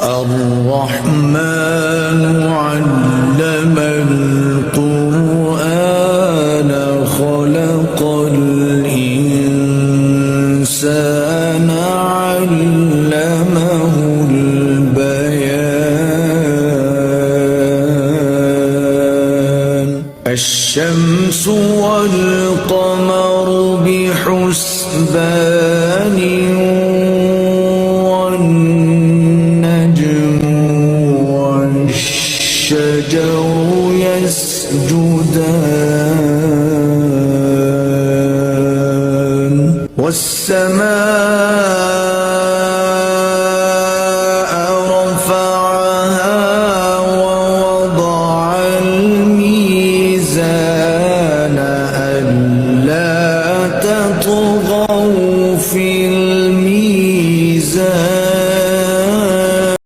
الرحمن علم القرآن خلق الإنسان علمه البيان الشمس والقمر بحسبان والشجر يسجدان والسماء